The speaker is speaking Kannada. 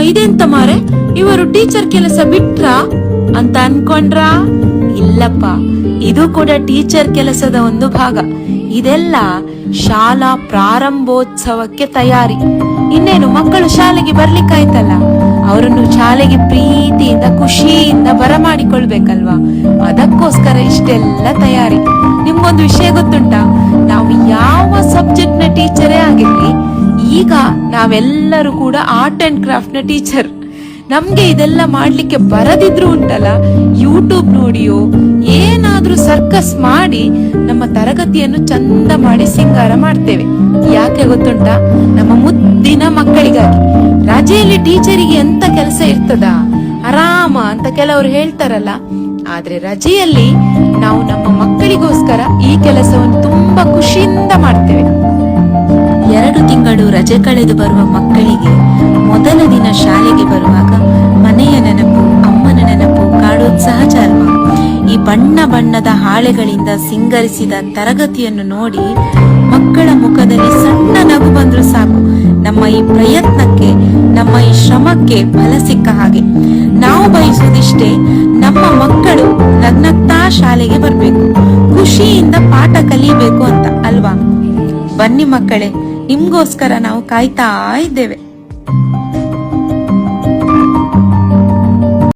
ಇದೆಂತ ಮಾರೆ, ಇವರು ಟೀಚರ್ ಕೆಲಸ ಬಿಟ್ರಾ ಅಂತ ಅನ್ಕೊಂಡ್ರ? ಇಲ್ಲಪ್ಪ, ಇದು ಕೂಡ ಟೀಚರ್ ಕೆಲಸದ ಒಂದು ಭಾಗ. ಇದೆಲ್ಲ ಶಾಲಾ ಪ್ರಾರಂಭೋತ್ಸವಕ್ಕೆ ತಯಾರಿ. ಇನ್ನೇನು ಮಕ್ಕಳು ಶಾಲೆಗೆ ಬರ್ಲಿಕ್ಕಾಯ್ತಲ್ಲ, ಅವರನ್ನು ಶಾಲೆಗೆ ಪ್ರೀತಿಯಿಂದ ಖುಷಿಯಿಂದ ಬರಮಾಡಿಕೊಳ್ಬೇಕಲ್ವಾ, ಅದಕ್ಕೋಸ್ಕರ ಇಷ್ಟೆಲ್ಲ ತಯಾರಿ. ನಿಮ್ಗೊಂದು ವಿಷಯ ಗೊತ್ತುಂಟಾ, ನಾವು ಯಾವ ಸಬ್ಜೆಕ್ಟ್ ನ ಟೀಚರೇ ಆಗಿರ್ಲಿ, ಈಗ ನಾವೆಲ್ಲರೂ ಕೂಡ ಆರ್ಟ್ ಅಂಡ್ ಕ್ರಾಫ್ಟ್ ನ ಟೀಚರ್. ನಮ್ಗೆ ಇದೆಲ್ಲ ಮಾಡ್ಲಿಕ್ಕೆ ಬರದಿದ್ರು ಉಂಟಲ್ಲ, ಯೂಟ್ಯೂಬ್ ನೋಡಿಯೋ ಏನಾದ್ರೂ ಸರ್ಕಸ್ ಮಾಡಿ ನಮ್ಮ ತರಗತಿಯನ್ನು ಚಂದ ಮಾಡಿ ಸಿಂಗಾರ ಮಾಡ್ತೇವೆ. ಯಾಕೆ ಗೊತ್ತುಂಟಾ? ನಮ್ಮ ಮುದ್ದಿನ ಮಕ್ಕಳಿಗಾಗಿ. ರಜೆಯಲ್ಲಿ ಟೀಚರಿಗೆ ಎಂತ ಕೆಲಸ ಇರ್ತದ, ಆರಾಮ ಅಂತ ಕೆಲವರು ಹೇಳ್ತಾರಲ್ಲ, ಆದ್ರೆ ರಜೆಯಲ್ಲಿ ನಾವು ನಮ್ಮ ಮಕ್ಕಳಿಗೋಸ್ಕರ ಈ ಕೆಲಸವನ್ನು ತುಂಬಾ ಖುಷಿಯಿಂದ ಮಾಡ್ತೇವೆ. 2 ತಿಂಗಳು ರಜೆ ಕಳೆದು ಬರುವ ಮಕ್ಕಳಿಗೆ ಮೊದಲ ದಿನ ಶಾಲೆಗೆ ಬರುವಾಗ ಮನೆಯ ನೆನಪು, ಅಮ್ಮನ ನೆನಪು ಕಾಡೋದು ಸಹಜ. ಈ ಬಣ್ಣ ಬಣ್ಣದ ಹಾಳೆಗಳಿಂದ ಸಿಂಗರಿಸಿದ ತರಗತಿಯನ್ನು ನೋಡಿ ಮಕ್ಕಳ ಮುಖದಲ್ಲಿ ಸಣ್ಣ ನಗು ಬಂದ್ರು ಸಾಕು. ನಮ್ಮ ಈ ಪ್ರಯತ್ನಕ್ಕೆ, ನಮ್ಮ ಈ ಶ್ರಮಕ್ಕೆ ಫಲ ಸಿಕ್ಕ ಹಾಗೆ. ನಾವು ಬಯಸುವುದಿಷ್ಟೇ, ನಮ್ಮ ಮಕ್ಕಳು ನಗ್ನಗ್ತಾ ಶಾಲೆಗೆ ಬರ್ಬೇಕು, ಖುಷಿಯಿಂದ ಪಾಠ ಕಲಿಬೇಕು ಅಂತ ಅಲ್ವಾ? ಬನ್ನಿ ಮಕ್ಕಳೇ, ನಿಮ್ಗೋಸ್ಕರ ನಾವು ಕಾಯ್ತಾ ಇದ್ದೇವೆ.